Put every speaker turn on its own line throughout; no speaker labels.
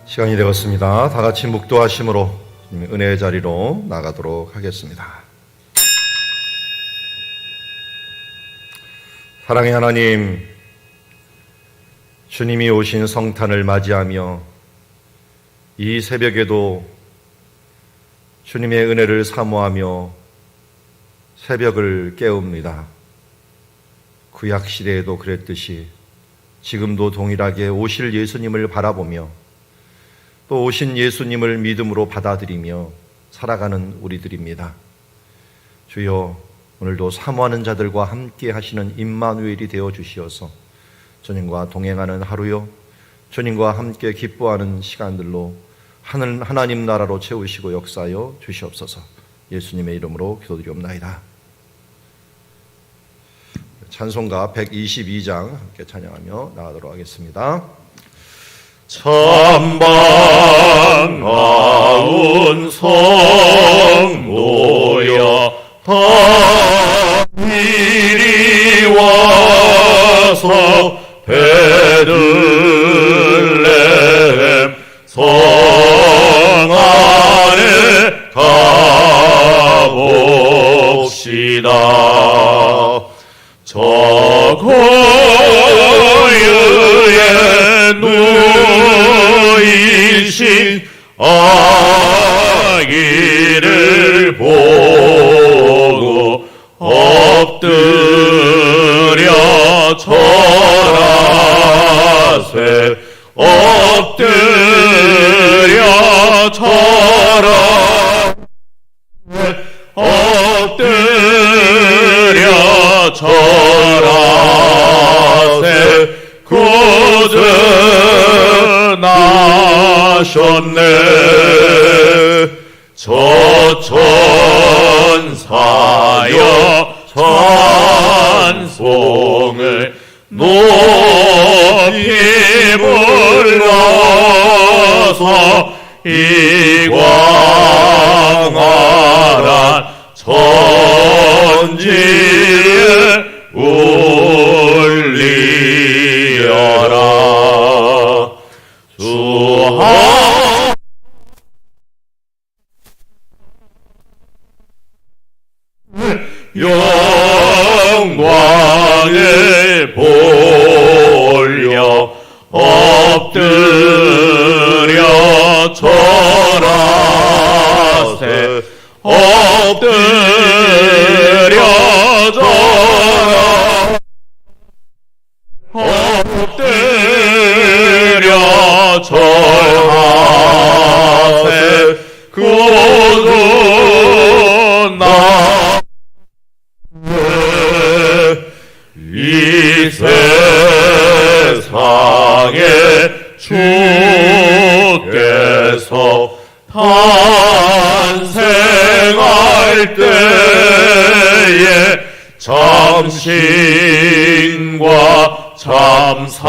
시간이 되었습니다. 다 같이 묵도하심으로 은혜의 자리로 나가도록 하겠습니다. 사랑의 하나님, 주님이 오신 성탄을 맞이하며 이 새벽에도 주님의 은혜를 사모하며 새벽을 깨웁니다. 구약시대에도 그랬듯이 지금도 동일하게 오실 예수님을 바라보며 또 오신 예수님을 믿음으로 받아들이며 살아가는 우리들입니다. 주여, 오늘도 사모하는 자들과 함께 하시는 임마누엘이 되어 주시어서 주님과 동행하는 하루요, 주님과 함께 기뻐하는 시간들로 하나님 나라로 채우시고 역사하여 주시옵소서. 예수님의 이름으로 기도드리옵나이다. 찬송가 122장 함께 찬양하며 나가도록 하겠습니다.
참 반가운 성도여, 이리 와서 베들레헴 성 안에 가봅시다. 저 고유에 누이신 아기를 보고 엎드려 절하세, 엎드려 절하세, 엎드려 절하세. 구주 나셨네. 저 천사여 찬송을 높이 불러서 이 광활한 천지에 울리어라. 주 영광을 보려 엎드려 절하세, 엎드려 절하세, 엎드려 절하세. 구주 나 이 세상에 주께서 탄생할 때에 참신과 참사람이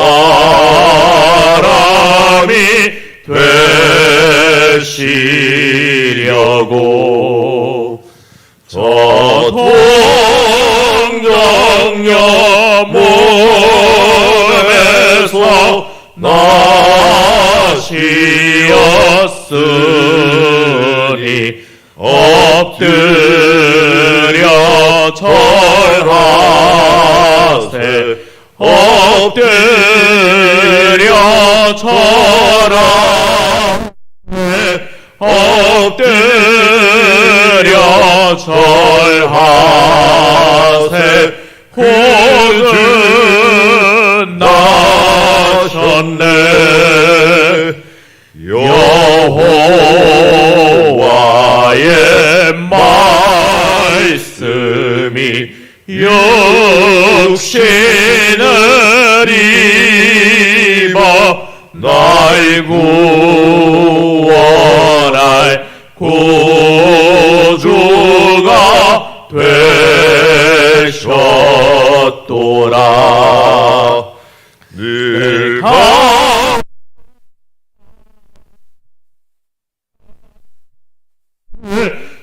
되시려고 저 동정녀 몸에서 나시었으니 엎드려 절하세, 엎드려 절하세, 엎드려 절하세. 구주 나셨네. 여호와의 말씀이 육신을 입어 날 구원할 구주가 되셨도라. 늘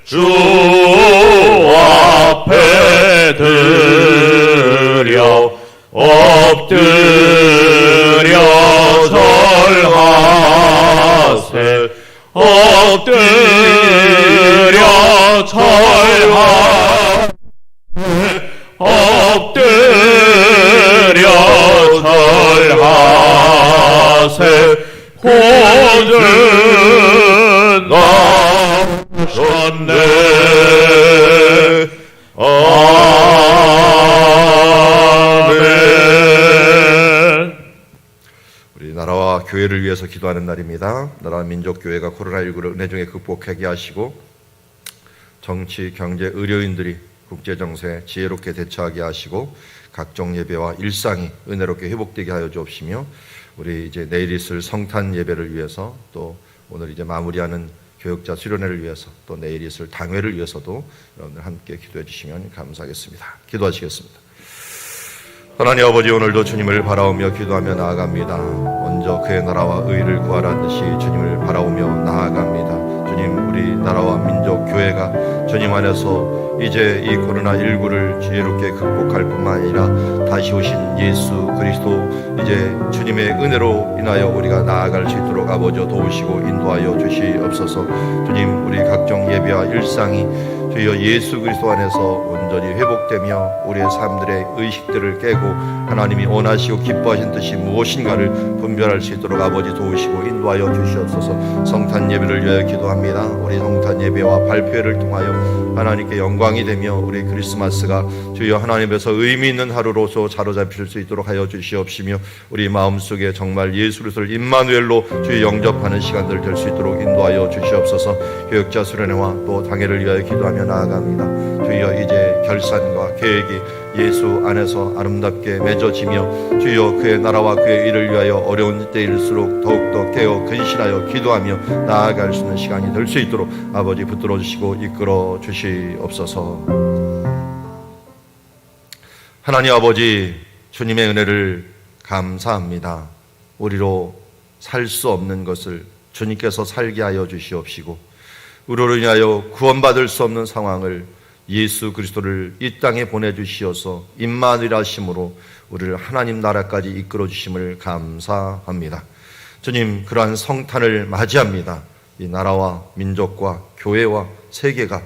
주 앞에 드려 엎드려 절하
교회를 위해서 기도하는 날입니다. 나라와 민족교회가 코로나19를 은혜 중에 극복하게 하시고 정치, 경제, 의료인들이 국제정세 지혜롭게 대처하게 하시고 각종 예배와 일상이 은혜롭게 회복되게 하여 주옵시며 우리 이제 내일 있을 성탄 예배를 위해서 또 오늘 이제 마무리하는 교역자 수련회를 위해서 또 내일 있을 당회를 위해서도 여러분들 함께 기도해 주시면 감사하겠습니다. 기도하시겠습니다. 하나님 아버지, 오늘도 주님을 바라오며 기도하며 나아갑니다. 먼저 그의 나라와 의를 구하라는 듯이 주님을 바라오며 나아갑니다. 주님, 우리 나라와 민족 교회가 주님 안에서 이제 이 코로나19를 지혜롭게 극복할 뿐만 아니라 다시 오신 예수 그리스도 이제 주님의 은혜로 인하여 우리가 나아갈 수 있도록 아버지 도우시고 인도하여 주시옵소서. 주님, 우리 각종 예배와 일상이 주여 예수 그리스도 안에서 온전히 회복되며 우리의 삶들의 의식들을 깨고 하나님이 원하시고 기뻐하신 뜻이 무엇인가를 분별할 수 있도록 아버지 도우시고 인도하여 주시옵소서. 성탄 예배를 위하여 기도합니다. 우리 성탄 예배와 발표회를 통하여 하나님께 영광이 되며 우리 크리스마스가 주여 하나님께서 의미 있는 하루로서 사로잡힐 수 있도록 하여 주시옵시며 우리 마음속에 정말 예수 그리스도를 임마누엘로 주여 영접하는 시간들 될 수 있도록 인도하여 주시옵소서. 교역자 수련회와 또 당회를 위하여 기도하며 나아갑니다. 주여 이제 결산과 계획이 예수 안에서 아름답게 맺어지며 주여 그의 나라와 그의 일을 위하여 어려운 때일수록 더욱더 깨어 근신하여 기도하며 나아갈 수 있는 시간이 될 수 있도록 아버지 붙들어 주시고 이끌어 주시옵소서. 하나님 아버지, 주님의 은혜를 감사합니다. 우리로 살 수 없는 것을 주님께서 살게 하여 주시옵시고 우리로 인하여 구원받을 수 없는 상황을 예수 그리스도를 이 땅에 보내주시어서 임마누엘하심으로 우리를 하나님 나라까지 이끌어 주심을 감사합니다. 주님, 그러한 성탄을 맞이합니다. 이 나라와 민족과 교회와 세계가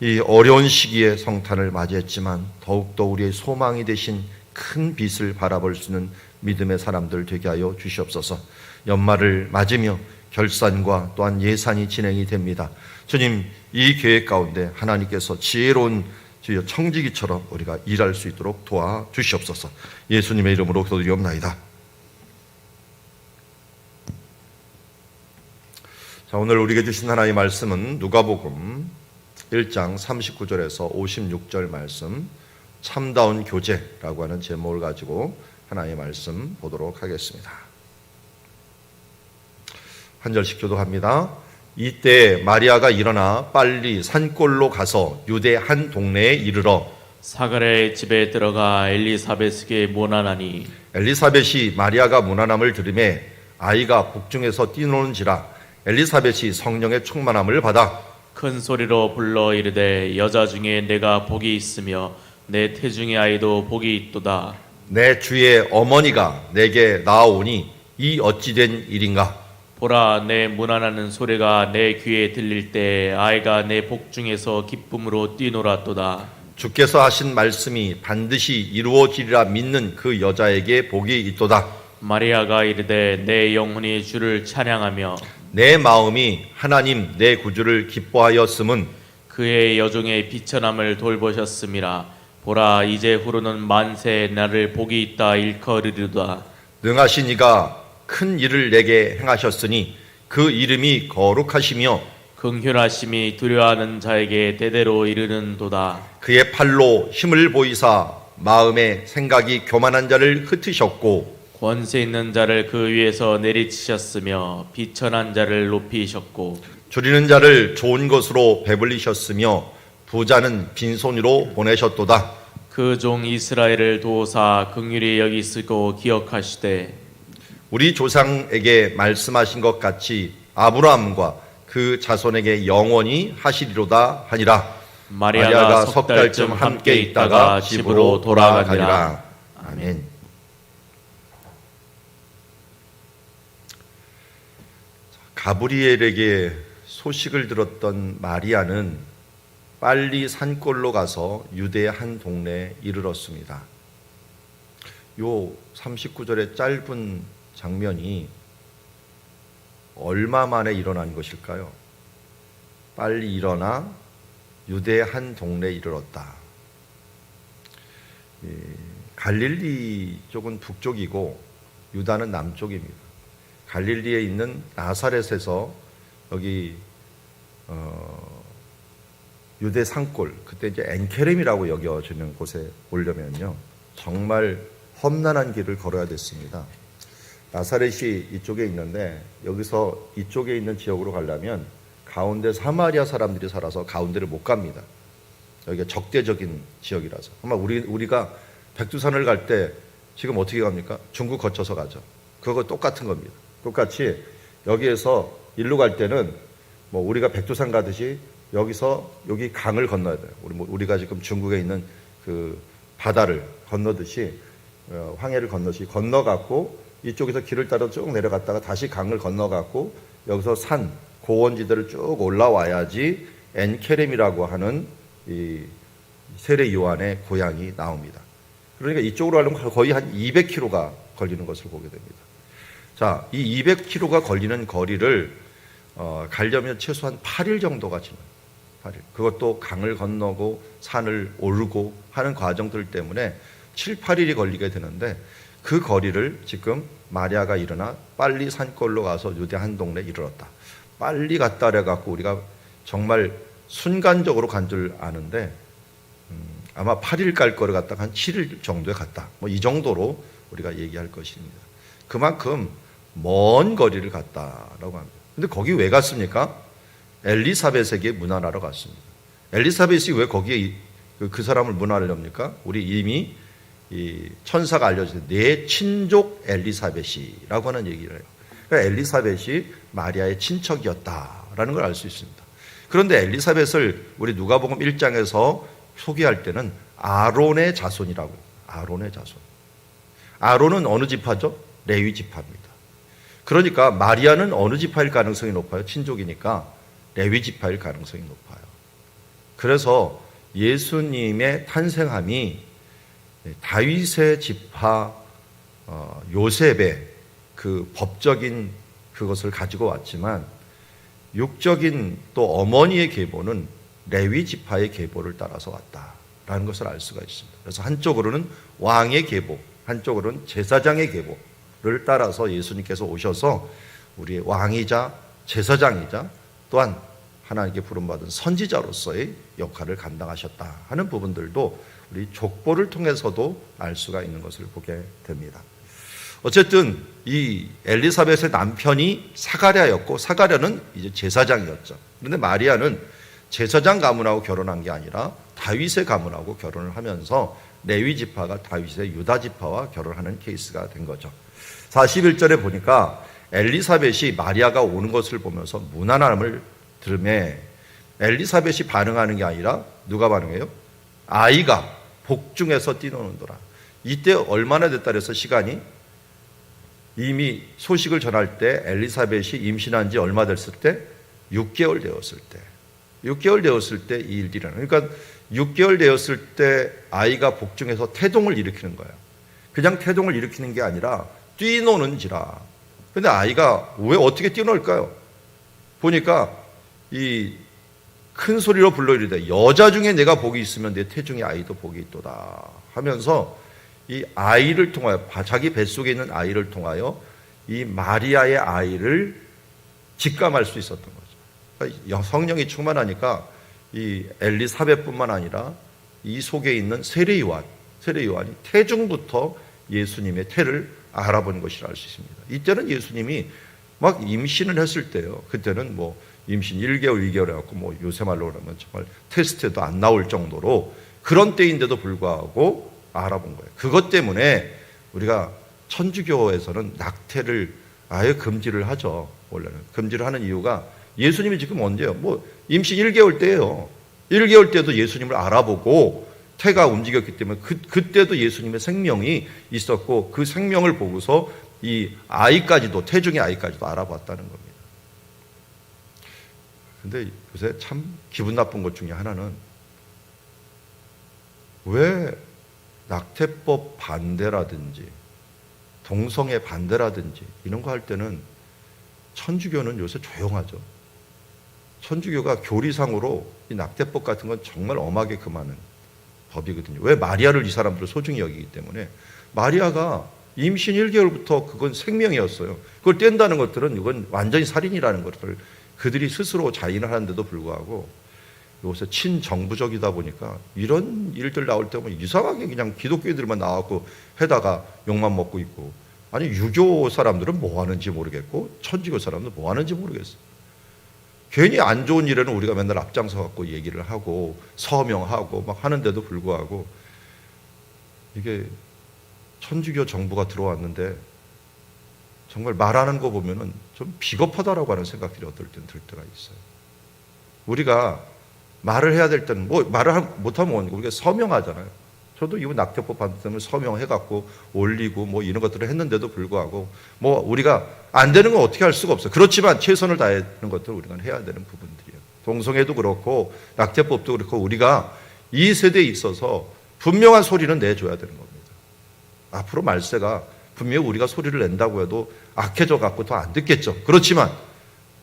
이 어려운 시기에 성탄을 맞이했지만 더욱더 우리의 소망이 되신 큰 빛을 바라볼 수 있는 믿음의 사람들 되게 하여 주시옵소서. 연말을 맞으며 결산과 또한 예산이 진행이 됩니다. 주님, 이 계획 가운데 하나님께서 지혜로운 주여 청지기처럼 우리가 일할 수 있도록 도와주시옵소서. 예수님의 이름으로 기도드리옵나이다. 자, 오늘 우리에게 주신 하나님의 말씀은 누가복음 1장 39절에서 56절 말씀, 참다운 교제라고 하는 제목을 가지고 하나님의 말씀 보도록 하겠습니다. 한 절씩 교독합니다. 이때 마리아가 일어나 빨리 산골로 가서 유대 한 동네에 이르러
사가랴의 집에 들어가 엘리사벳에게 문안하니
엘리사벳이 마리아가 문안함을 들으매 아이가 복중에서 뛰노는지라 엘리사벳이 성령의 충만함을 받아
큰 소리로 불러 이르되 여자 중에 내가 복이 있으며 내 태중의 아이도 복이 있도다.
내 주의 어머니가 내게 나아오니 이 어찌 된 일인가?
보라, 내 문안하는 소리가 내 귀에 들릴 때 아이가 내 복중에서 기쁨으로 뛰놀았도다.
주께서 하신 말씀이 반드시 이루어지리라 믿는 그 여자에게 복이 있도다.
마리아가 이르되 내 영혼이 주를 찬양하며
내 마음이 하나님 내 구주를 기뻐하였음은
그의 여종의 비천함을 돌보셨음이라. 보라, 이제 후로는 만세 나를 복이 있다 일컬으리로다.
능하신 이가 큰 일을 내게 행하셨으니 그 이름이 거룩하시며
긍휼하심이 두려워하는 자에게 대대로 이르는도다.
그의 팔로 힘을 보이사 마음의 생각이 교만한 자를 흩으셨고
권세 있는 자를 그 위에서 내리치셨으며 비천한 자를 높이셨고
줄이는 자를 좋은 것으로 배불리셨으며 부자는 빈손으로 보내셨도다.
그 종 이스라엘을 도우사 긍휼히 여기시고 기억하시되
우리 조상에게 말씀하신 것 같이 아브라함과 그 자손에게 영원히 하시리로다 하니라.
마리아가 석 달쯤 함께 있다가 집으로 돌아가니라.
아멘. 가브리엘에게 소식을 들었던 마리아는 빨리 산골로 가서 유대의 한 동네에 이르렀습니다. 요 39절의 짧은 장면이 얼마 만에 일어난 것일까요? 빨리 일어나 유대의 한 동네에 이르렀다. 갈릴리 쪽은 북쪽이고 유다는 남쪽입니다. 갈릴리에 있는 나사렛에서 여기 유대 산골, 그때 이제 엔케렘이라고 여겨지는 곳에 오려면요 정말 험난한 길을 걸어야 됐습니다. 나사렛이 이쪽에 있는데 여기서 이쪽에 있는 지역으로 가려면 가운데 사마리아 사람들이 살아서 가운데를 못 갑니다. 여기가 적대적인 지역이라서. 아마 우리가 백두산을 갈 때 지금 어떻게 갑니까? 중국 거쳐서 가죠. 그거 똑같은 겁니다. 똑같이 여기에서 일로 갈 때는 뭐 우리가 백두산 가듯이 여기서 여기 강을 건너야 돼요. 우리가 지금 중국에 있는 그 바다를 건너듯이 황해를 건너갖고 이쪽에서 길을 따라 쭉 내려갔다가 다시 강을 건너갖고 여기서 산 고원지대를 쭉 올라와야지 엔케렘이라고 하는 이 세례 요한의 고향이 나옵니다. 그러니까 이쪽으로 가려면 거의 한 200km가 걸리는 것을 보게 됩니다. 자, 이 200km가 걸리는 거리를 가려면 최소한 8일 정도가 지나요. 8일. 그것도 강을 건너고 산을 오르고 하는 과정들 때문에 7, 8일이 걸리게 되는데 그 거리를 지금 마리아가 일어나 빨리 산골로 가서 유대 한 동네에 이르렀다. 빨리 갔다 그래갖고 우리가 정말 순간적으로 간 줄 아는데 아마 8일 갈 거를 갖다가 한 7일 정도에 갔다. 뭐 이 정도로 우리가 얘기할 것입니다. 그만큼 먼 거리를 갔다라고 합니다. 근데 거기 왜 갔습니까? 엘리사벳에게 문안하러 갔습니다. 엘리사벳이 왜 거기에 그 사람을 문안을 합니까? 우리 이미 이 천사가 알려주세요. 내 친족 엘리사벳이라고 하는 얘기를 해요. 그러니까 엘리사벳이 마리아의 친척이었다라는 걸 알 수 있습니다. 그런데 엘리사벳을 우리 누가복음 1장에서 소개할 때는 아론의 자손이라고 해요. 아론의 자손. 아론은 어느 지파죠? 레위 지파입니다. 그러니까 마리아는 어느 지파일 가능성이 높아요? 친족이니까 레위 지파일 가능성이 높아요. 그래서 예수님의 탄생함이 다윗의 지파 요셉의 그 법적인 그것을 가지고 왔지만 육적인 또 어머니의 계보는 레위 지파의 계보를 따라서 왔다라는 것을 알 수가 있습니다. 그래서 한쪽으로는 왕의 계보, 한쪽으로는 제사장의 계보를 따라서 예수님께서 오셔서 우리의 왕이자 제사장이자 또한 하나님께 부름받은 선지자로서의 역할을 감당하셨다 하는 부분들도 우리 족보를 통해서도 알 수가 있는 것을 보게 됩니다. 어쨌든 이 엘리사벳의 남편이 사가랴였고 사가랴는 이제 제사장이었죠. 그런데 마리아는 제사장 가문하고 결혼한 게 아니라 다윗의 가문하고 결혼을 하면서 레위 지파가 다윗의 유다 지파와 결혼하는 케이스가 된 거죠. 41절에 보니까 엘리사벳이 마리아가 오는 것을 보면서 무난함을 들음에 엘리사벳이 반응하는 게 아니라 누가 반응해요? 아이가 복중에서 뛰노는도라. 이때 얼마나 됐다 그래서 시간이 이미 소식을 전할 때 엘리사벳이 임신한 지 얼마 됐을 때? 6개월 되었을 때. 6개월 되었을 때 이 일이 일어나요. 그러니까 6개월 되었을 때 아이가 복중에서 태동을 일으키는 거예요. 그냥 태동을 일으키는 게 아니라 뛰노는지라. 근데 아이가 왜 어떻게 뛰놀까요? 보니까 이 큰 소리로 불러 이르되 여자 중에 내가 복이 있으면 내 태중에 아이도 복이 있도다 하면서 이 아이를 통하여 자기 뱃속에 있는 아이를 통하여 이 마리아의 아이를 직감할 수 있었던 거죠. 그러니까 성령이 충만하니까 이 엘리사벳뿐만 아니라 이 속에 있는 세례 요한이 태중부터 예수님의 태를 알아본 것이라 알 수 있습니다. 이때는 예수님이 막 임신을 했을 때요. 그때는 뭐 임신 1개월, 2개월 해갖고 뭐 요새 말로 그러면 정말 테스트에도 안 나올 정도로 그런 때인데도 불구하고 알아본 거예요. 그것 때문에 우리가 천주교에서는 낙태를 아예 금지를 하죠. 원래는 금지를 하는 이유가 예수님이 지금 언제요? 뭐 임신 1개월 때예요. 1개월 때도 예수님을 알아보고 태가 움직였기 때문에 그때도 예수님의 생명이 있었고 그 생명을 보고서 이 아이까지도 태중의 아이까지도 알아봤다는 겁니다. 근데 요새 참 기분 나쁜 것 중에 하나는 왜 낙태법 반대라든지 동성애 반대라든지 이런 거 할 때는 천주교는 요새 조용하죠. 천주교가 교리상으로 이 낙태법 같은 건 정말 엄하게 금하는 법이거든요. 왜? 마리아를 이 사람들을 소중히 여기기 때문에 마리아가 임신 1개월부터 그건 생명이었어요. 그걸 뗀다는 것들은 이건 완전히 살인이라는 것을 그들이 스스로 자인을 하는데도 불구하고 요새 친정부적이다 보니까 이런 일들 나올 때 보면 이상하게 그냥 기독교인들만 나와갖고 해다가 욕만 먹고 있고, 아니 유교 사람들은 뭐 하는지 모르겠고 천주교 사람들은 뭐 하는지 모르겠어. 괜히 안 좋은 일에는 우리가 맨날 앞장서 갖고 얘기를 하고 서명하고 막 하는데도 불구하고 이게 천주교 정부가 들어왔는데 정말 말하는 거 보면은 좀 비겁하다라고 하는 생각들이 어떨 땐 들 때가 있어요. 우리가 말을 해야 될 때는 뭐 말을 못하면 우리가 서명하잖아요. 저도 이번 낙태법 반대면 서명해갖고 올리고 뭐 이런 것들을 했는데도 불구하고 뭐 우리가 안 되는 건 어떻게 할 수가 없어요. 그렇지만 최선을 다하는 것들을 우리가 해야 되는 부분들이에요. 동성애도 그렇고 낙태법도 그렇고 우리가 이 세대에 있어서 분명한 소리는 내줘야 되는 겁니다. 앞으로 말세가 분명히 우리가 소리를 낸다고 해도 악해져 갖고 더 안 듣겠죠. 그렇지만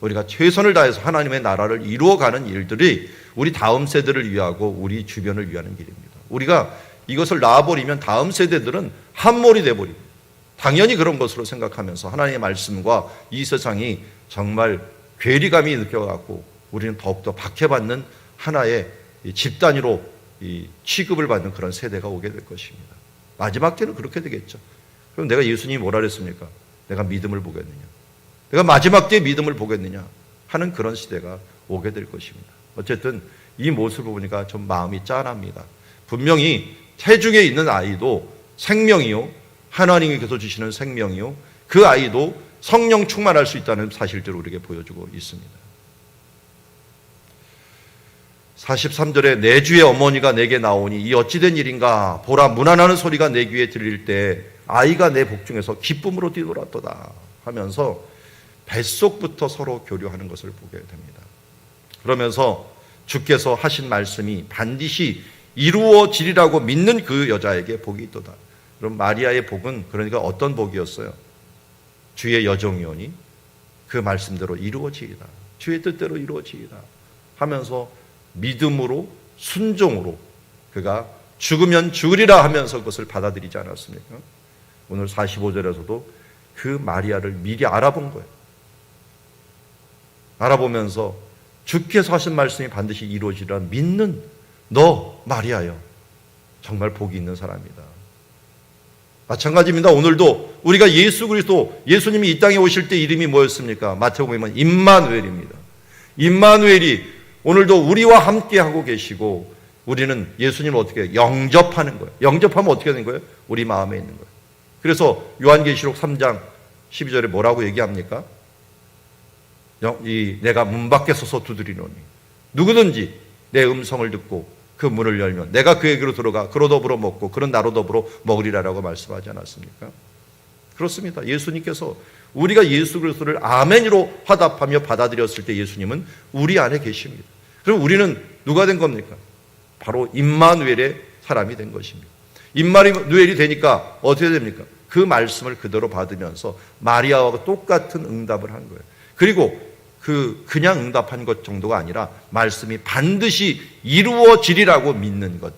우리가 최선을 다해서 하나님의 나라를 이루어가는 일들이 우리 다음 세대를 위하고 우리 주변을 위하는 길입니다. 우리가 이것을 놔버리면 다음 세대들은 함몰이 돼버립니다. 당연히 그런 것으로 생각하면서 하나님의 말씀과 이 세상이 정말 괴리감이 느껴갖고 우리는 더욱더 박해받는 하나의 집단위로 취급을 받는 그런 세대가 오게 될 것입니다. 마지막 때는 그렇게 되겠죠. 그럼 내가 예수님이 뭐라 그랬습니까? 내가 믿음을 보겠느냐? 내가 마지막 때에 믿음을 보겠느냐? 하는 그런 시대가 오게 될 것입니다. 어쨌든 이 모습을 보니까 좀 마음이 짠합니다. 분명히 태중에 있는 아이도 생명이요, 하나님께서 주시는 생명이요, 그 아이도 성령 충만할 수 있다는 사실들을 우리에게 보여주고 있습니다. 43절에 내 주의 어머니가 내게 나오니 이 어찌된 일인가, 보라 문안하는 소리가 내 귀에 들릴 때 아이가 내 복중에서 기쁨으로 뛰놀았도다 하면서 뱃속부터 서로 교류하는 것을 보게 됩니다. 그러면서 주께서 하신 말씀이 반드시 이루어지리라고 믿는 그 여자에게 복이 있도다. 그럼 마리아의 복은 그러니까 어떤 복이었어요? 주의 여종이오니 그 말씀대로 이루어지리다. 주의 뜻대로 이루어지리다 하면서 믿음으로 순종으로 그가 죽으면 죽으리라 하면서 그것을 받아들이지 않았습니까? 오늘 45절에서도 그 마리아를 미리 알아본 거예요. 알아보면서 주께서 하신 말씀이 반드시 이루어지리라 믿는 너 마리아여, 정말 복이 있는 사람이다. 마찬가지입니다. 오늘도 우리가 예수 그리스도, 예수님이 이 땅에 오실 때 이름이 뭐였습니까? 마태복음에는 임마누엘입니다. 임마누엘이 오늘도 우리와 함께 하고 계시고 우리는 예수님을 어떻게 영접하는 거예요. 영접하면 어떻게 되는 거예요? 우리 마음에 있는 거예요. 그래서 요한계시록 3장 12절에 뭐라고 얘기합니까? 내가 문 밖에 서서 두드리노니 누구든지 내 음성을 듣고 그 문을 열면 내가 그에게로 들어가 그로 더불어 먹고 그런 나로 더불어 먹으리라라고 말씀하지 않았습니까? 그렇습니다. 예수님께서 우리가 예수 그리스도를 아멘으로 화답하며 받아들였을 때 예수님은 우리 안에 계십니다. 그럼 우리는 누가 된 겁니까? 바로 임마누엘의 사람이 된 것입니다. 임마누엘이 되니까 어떻게 됩니까? 그 말씀을 그대로 받으면서 마리아와 똑같은 응답을 한 거예요. 그리고 그냥 응답한 것 정도가 아니라 말씀이 반드시 이루어지리라고 믿는 것.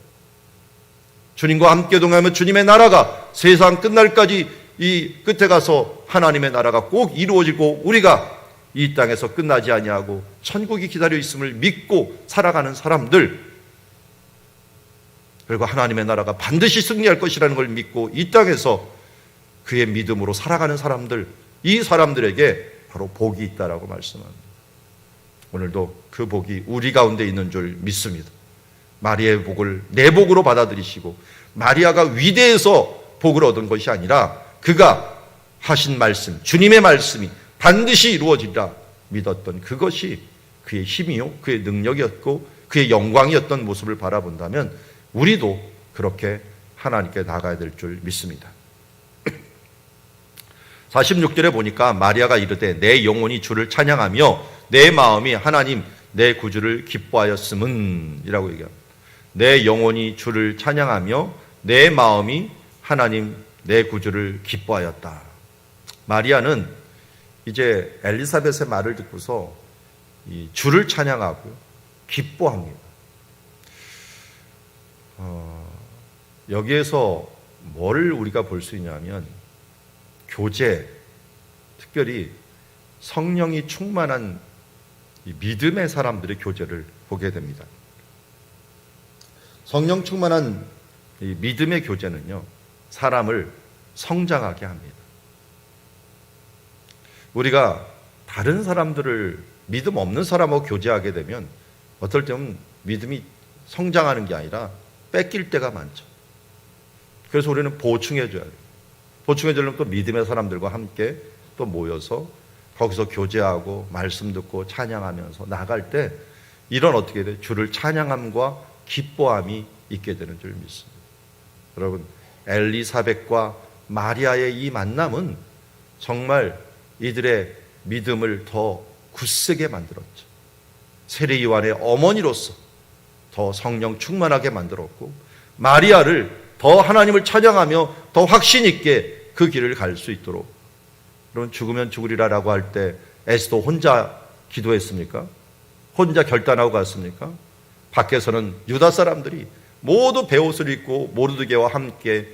주님과 함께 동행하면 주님의 나라가 세상 끝날까지 이 끝에 가서 하나님의 나라가 꼭 이루어지고 우리가 이 땅에서 끝나지 아니하고 천국이 기다려 있음을 믿고 살아가는 사람들, 그리고 하나님의 나라가 반드시 승리할 것이라는 걸 믿고 이 땅에서 그의 믿음으로 살아가는 사람들, 이 사람들에게 바로 복이 있다라고 말씀합니다. 오늘도 그 복이 우리 가운데 있는 줄 믿습니다. 마리아의 복을 내 복으로 받아들이시고 마리아가 위대해서 복을 얻은 것이 아니라 그가 하신 말씀, 주님의 말씀이 반드시 이루어지리라 믿었던 그것이 그의 힘이요, 그의 능력이었고 그의 영광이었던 모습을 바라본다면 우리도 그렇게 하나님께 나가야 될 줄 믿습니다. 46절에 보니까 마리아가 이르되 내 영혼이 주를 찬양하며 내 마음이 하나님 내 구주를 기뻐하였음은 이라고 얘기합니다. 내 영혼이 주를 찬양하며 내 마음이 하나님 내 구주를 기뻐하였다. 마리아는 이제 엘리사벳의 말을 듣고서 이 주를 찬양하고 기뻐합니다. 여기에서 뭘 우리가 볼 수 있냐면 교제, 특별히 성령이 충만한 이 믿음의 사람들의 교제를 보게 됩니다. 성령 충만한 이 믿음의 교제는요, 사람을 성장하게 합니다. 우리가 다른 사람들을 믿음 없는 사람하고 교제하게 되면 어떨 때는 믿음이 성장하는 게 아니라 뺏길 때가 많죠. 그래서 우리는 보충해 줘야 돼요. 보충해 주려면 또 믿음의 사람들과 함께 또 모여서 거기서 교제하고 말씀 듣고 찬양하면서 나갈 때 이런 어떻게 돼? 주를 찬양함과 기뻐함이 있게 되는 줄 믿습니다. 여러분, 엘리사벳과 마리아의 이 만남은 정말 이들의 믿음을 더 굳세게 만들었죠. 세례 요한의 어머니로서 더 성령 충만하게 만들었고, 마리아를 더 하나님을 찬양하며 더 확신 있게 그 길을 갈 수 있도록. 여러분, 죽으면 죽으리라라고 할 때 에스더 혼자 기도했습니까? 혼자 결단하고 갔습니까? 밖에서는 유다 사람들이 모두 베옷을 입고 모르드게와 함께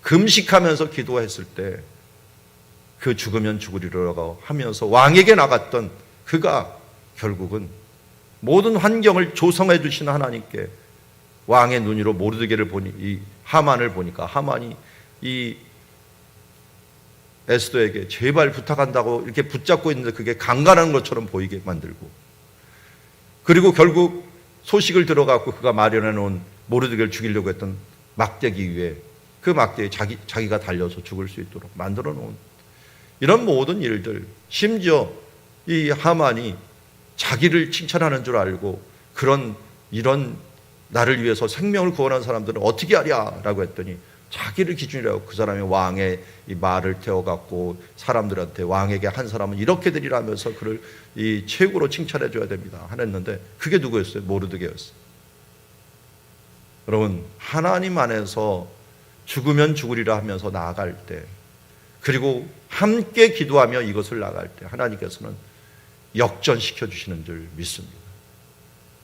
금식하면서 기도했을 때 그 죽으면 죽으리라고 하면서 왕에게 나갔던 그가 결국은 모든 환경을 조성해 주신 하나님께 왕의 눈으로 모르드게를 보니, 이 하만을 보니까 하만이 이 에스더에게 제발 부탁한다고 이렇게 붙잡고 있는데 그게 강간하는 것처럼 보이게 만들고, 그리고 결국 소식을 들어갖고 그가 마련해 놓은 모르드게를 죽이려고 했던 막대기 위에 그 막대에 자기가 달려서 죽을 수 있도록 만들어 놓은 이런 모든 일들, 심지어 이 하만이 자기를 칭찬하는 줄 알고 이런 나를 위해서 생명을 구원한 사람들은 어떻게 하랴라고 했더니 자기를 기준이라고 그 사람이 왕의 이 말을 태워갖고 사람들한테 왕에게 한 사람은 이렇게 되리라면서 그를 이 최고로 칭찬해 줘야 됩니다 하랬는데 그게 누구였어요? 모르드게였어요. 여러분, 하나님 안에서 죽으면 죽으리라 하면서 나아갈 때, 그리고 함께 기도하며 이것을 나갈 때 하나님께서는 역전시켜 주시는 줄 믿습니다.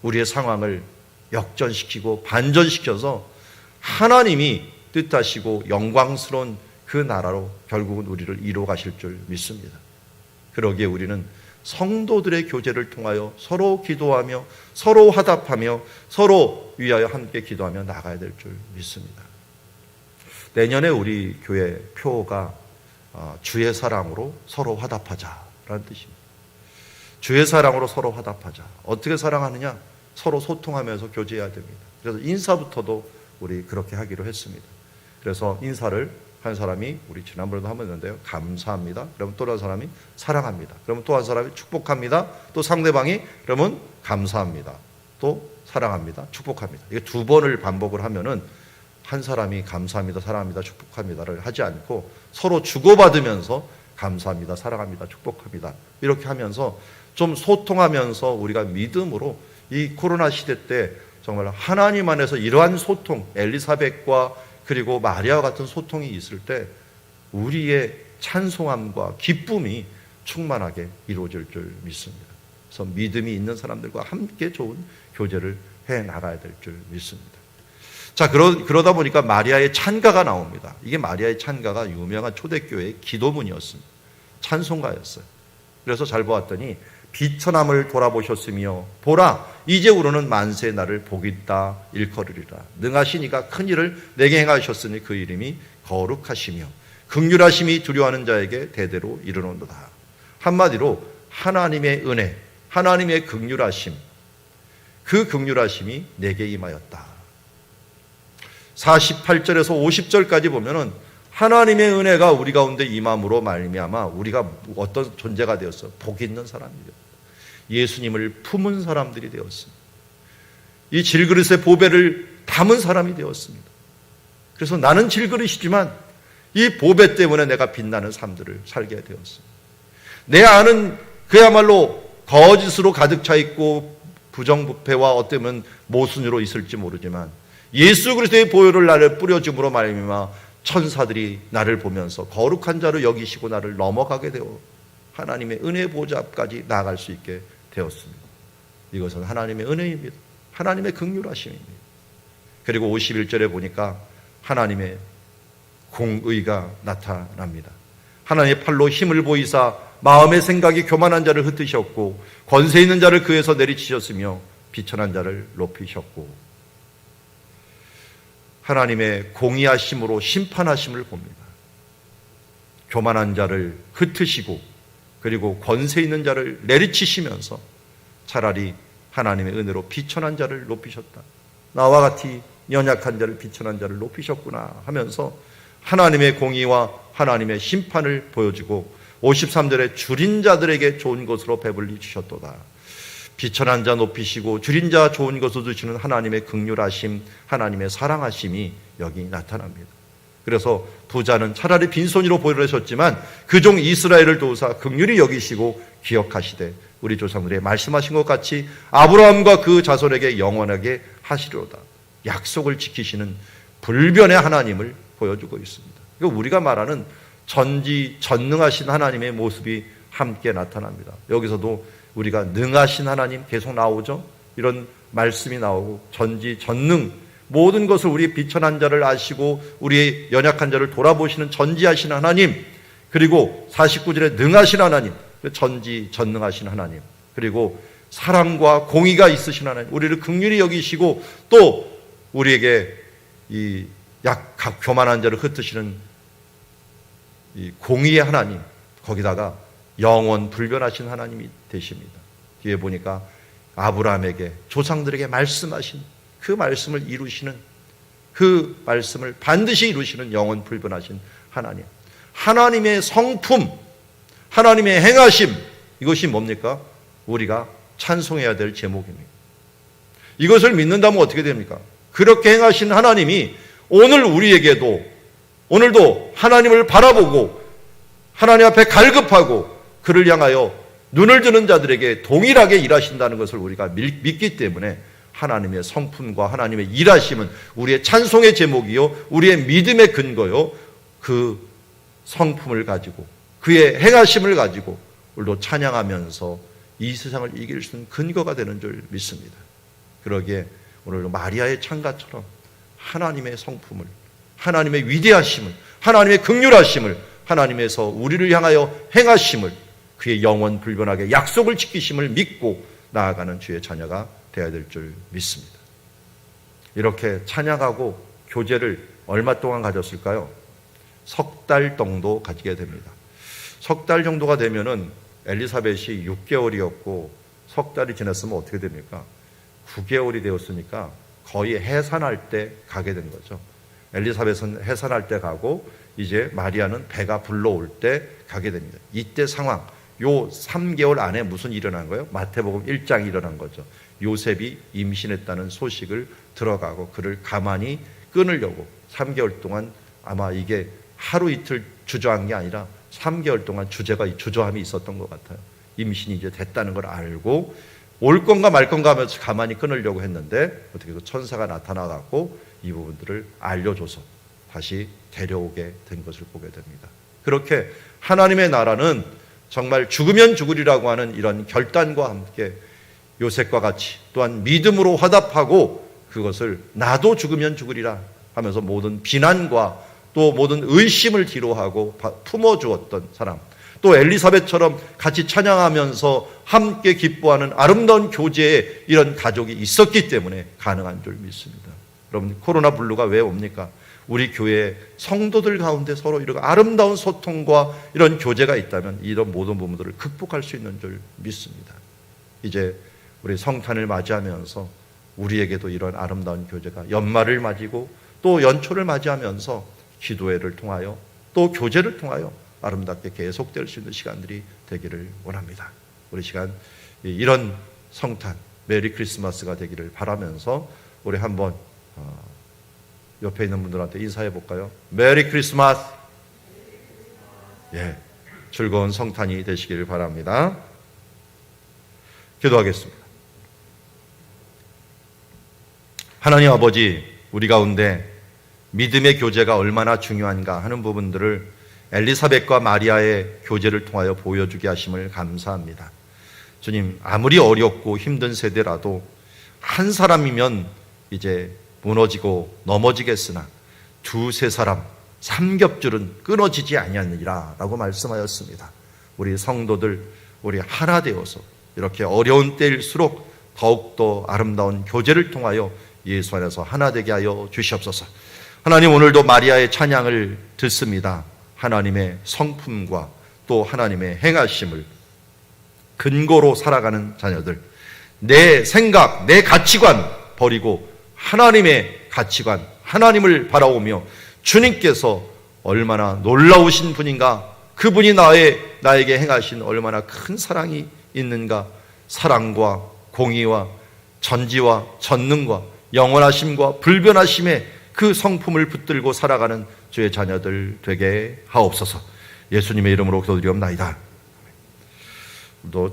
우리의 상황을 역전시키고 반전시켜서 하나님이 뜻하시고 영광스러운 그 나라로 결국은 우리를 이루어 가실 줄 믿습니다. 그러기에 우리는 성도들의 교제를 통하여 서로 기도하며 서로 화답하며 서로 위하여 함께 기도하며 나가야 될 줄 믿습니다. 내년에 우리 교회 표가 주의 사랑으로 서로 화답하자라는 뜻입니다. 주의 사랑으로 서로 화답하자. 어떻게 사랑하느냐? 서로 소통하면서 교제해야 됩니다. 그래서 인사부터도 우리 그렇게 하기로 했습니다. 그래서 인사를 한 사람이 우리 지난번에도 한번 했는데요, 감사합니다. 그러면 또 다른 사람이 사랑합니다. 그러면 또 한 사람이 축복합니다. 또 상대방이 그러면 감사합니다. 또 사랑합니다. 축복합니다. 이게 두 번을 반복을 하면은 한 사람이 감사합니다, 사랑합니다, 축복합니다를 하지 않고 서로 주고받으면서 감사합니다, 사랑합니다, 축복합니다 이렇게 하면서 좀 소통하면서 우리가 믿음으로 이 코로나 시대 때 정말 하나님 안에서 이러한 소통, 엘리사벳과 그리고 마리아와 같은 소통이 있을 때 우리의 찬송함과 기쁨이 충만하게 이루어질 줄 믿습니다. 그래서 믿음이 있는 사람들과 함께 좋은 교제를 해 나가야 될 줄 믿습니다. 자, 그러다 보니까 마리아의 찬가가 나옵니다. 이게 마리아의 찬가가 유명한 초대교회의 기도문이었습니다. 찬송가였어요. 그래서 잘 보았더니 비천함을 돌아보셨으며 보라 이제 우러는 만세의 날을 복있다 일컬으리라. 능하신 이가 큰 일을 내게 행하셨으니 그 이름이 거룩하시며 긍휼하심이 두려워하는 자에게 대대로 이르노도다. 한마디로 하나님의 은혜, 하나님의 긍휼하심, 그 긍휼하심이 내게 임하였다. 48절에서 50절까지 보면은 하나님의 은혜가 우리 가운데 임함으로 말미암아 우리가 어떤 존재가 되었어? 복 있는 사람이 되었다. 예수님을 품은 사람들이 되었습니다. 이 질그릇의 보배를 담은 사람이 되었습니다. 그래서 나는 질그릇이지만 이 보배 때문에 내가 빛나는 삶들을 살게 되었습니다. 내 안은 그야말로 거짓으로 가득 차 있고 부정부패와 어쩌면 모순으로 있을지 모르지만 예수 그리스도의 보혈을 나를 뿌려줌으로 말미암아 천사들이 나를 보면서 거룩한 자로 여기시고 나를 넘어가게 되어 하나님의 은혜 보좌 앞까지 나아갈 수 있게 되었습니다. 이것은 하나님의 은혜입니다. 하나님의 긍휼하심입니다. 그리고 51절에 보니까 하나님의 공의가 나타납니다. 하나님의 팔로 힘을 보이사 마음의 생각이 교만한 자를 흩으셨고 권세 있는 자를 그에서 내리치셨으며 비천한 자를 높이셨고 하나님의 공의하심으로 심판하심을 봅니다. 교만한 자를 흩으시고 그리고 권세 있는 자를 내리치시면서 차라리 하나님의 은혜로 비천한 자를 높이셨다. 나와 같이 연약한 자를 비천한 자를 높이셨구나 하면서 하나님의 공의와 하나님의 심판을 보여주고 53절에 줄인 자들에게 좋은 것으로 배불리 주셨도다. 비천한 자 높이시고 줄인 자 좋은 것을 주시는 하나님의 긍휼하심, 하나님의 사랑하심이 여기 나타납니다. 그래서 부자는 차라리 빈손으로 보이셨지만 그 종 이스라엘을 도우사 긍휼히 여기시고 기억하시되 우리 조상들의 말씀하신 것 같이 아브라함과 그 자손에게 영원하게 하시리로다. 약속을 지키시는 불변의 하나님을 보여주고 있습니다. 그러니까 우리가 말하는 전지전능하신 하나님의 모습이 함께 나타납니다. 여기서도 우리가 능하신 하나님 계속 나오죠. 이런 말씀이 나오고 전지전능 모든 것을 우리 비천한 자를 아시고 우리의 연약한 자를 돌아보시는 전지하신 하나님, 그리고 49절에 능하신 하나님, 전지전능하신 하나님, 그리고 사랑과 공의가 있으신 하나님, 우리를 긍휼히 여기시고 또 우리에게 이 교만한 자를 흩으시는 이 공의의 하나님, 거기다가 영원 불변하신 하나님이 되십니다. 뒤에 보니까 아브라함에게 조상들에게 말씀하신 그 말씀을 이루시는, 그 말씀을 반드시 이루시는 영원 불변하신 하나님, 하나님의 성품, 하나님의 행하심, 이것이 뭡니까? 우리가 찬송해야 될 제목입니다. 이것을 믿는다면 어떻게 됩니까? 그렇게 행하신 하나님이 오늘 우리에게도, 오늘도 하나님을 바라보고 하나님 앞에 갈급하고 그를 향하여 눈을 드는 자들에게 동일하게 일하신다는 것을 우리가 믿기 때문에 하나님의 성품과 하나님의 일하심은 우리의 찬송의 제목이요, 우리의 믿음의 근거요, 그 성품을 가지고 그의 행하심을 가지고 우리도 찬양하면서 이 세상을 이길 수 있는 근거가 되는 줄 믿습니다. 그러기에 오늘도 마리아의 창가처럼 하나님의 성품을, 하나님의 위대하심을, 하나님의 긍휼하심을, 하나님에서 우리를 향하여 행하심을, 그의 영원 불변하게 약속을 지키심을 믿고 나아가는 주의 자녀가 되어야 될 줄 믿습니다. 이렇게 찬양하고 교제를 얼마 동안 가졌을까요? 석 달 정도 가지게 됩니다. 석 달 정도가 되면은 엘리사벳이 6개월이었고 석 달이 지났으면 어떻게 됩니까? 9개월이 되었으니까 거의 해산할 때 가게 된 거죠. 엘리사벳은 해산할 때 가고 이제 마리아는 배가 불러올 때 가게 됩니다. 이때 상황, 요 3개월 안에 무슨 일이 일어난 거예요? 마태복음 1장이 일어난 거죠. 요셉이 임신했다는 소식을 들어가고 그를 가만히 끊으려고 3개월 동안, 아마 이게 하루 이틀 주저한 게 아니라 3개월 동안 주저함이 있었던 것 같아요. 임신이 이제 됐다는 걸 알고 올 건가 말 건가 하면서 가만히 끊으려고 했는데 어떻게 그 천사가 나타나갖고 이 부분들을 알려줘서 다시 데려오게 된 것을 보게 됩니다. 그렇게 하나님의 나라는 정말 죽으면 죽으리라고 하는 이런 결단과 함께 요셉과 같이 또한 믿음으로 화답하고 그것을 나도 죽으면 죽으리라 하면서 모든 비난과 또 모든 의심을 뒤로하고 품어주었던 사람, 또 엘리사벳처럼 같이 찬양하면서 함께 기뻐하는 아름다운 교제에 이런 가족이 있었기 때문에 가능한 줄 믿습니다. 여러분, 코로나 블루가 왜 옵니까? 우리 교회 성도들 가운데 서로 이런 아름다운 소통과 이런 교제가 있다면 이런 모든 부분들을 극복할 수 있는 줄 믿습니다. 이제 우리 성탄을 맞이하면서 우리에게도 이런 아름다운 교제가 연말을 맞이고 또 연초를 맞이하면서 기도회를 통하여 또 교제를 통하여 아름답게 계속될 수 있는 시간들이 되기를 원합니다. 우리 시간 이런 성탄 메리 크리스마스가 되기를 바라면서 우리 한번 옆에 있는 분들한테 인사해 볼까요? 메리 크리스마스. 예, 즐거운 성탄이 되시기를 바랍니다. 기도하겠습니다. 하나님 아버지, 우리 가운데 믿음의 교제가 얼마나 중요한가 하는 부분들을 엘리사벳과 마리아의 교제를 통하여 보여주게 하심을 감사합니다. 주님, 아무리 어렵고 힘든 세대라도 한 사람이면 이제 무너지고 넘어지겠으나 두세 사람, 삼겹줄은 끊어지지 아니하느니라 라고 말씀하였습니다. 우리 성도들, 우리 하나 되어서 이렇게 어려운 때일수록 더욱더 아름다운 교제를 통하여 예수 안에서 하나 되게 하여 주시옵소서. 하나님, 오늘도 마리아의 찬양을 듣습니다. 하나님의 성품과 또 하나님의 행하심을 근거로 살아가는 자녀들, 내 생각, 내 가치관 버리고 하나님의 가치관, 하나님을 바라오며 주님께서 얼마나 놀라우신 분인가, 그분이 나에게 행하신 얼마나 큰 사랑이 있는가, 사랑과 공의와 전지와 전능과 영원하심과 불변하심의 그 성품을 붙들고 살아가는 주의 자녀들 되게 하옵소서. 예수님의 이름으로 기도드리옵나이다. 또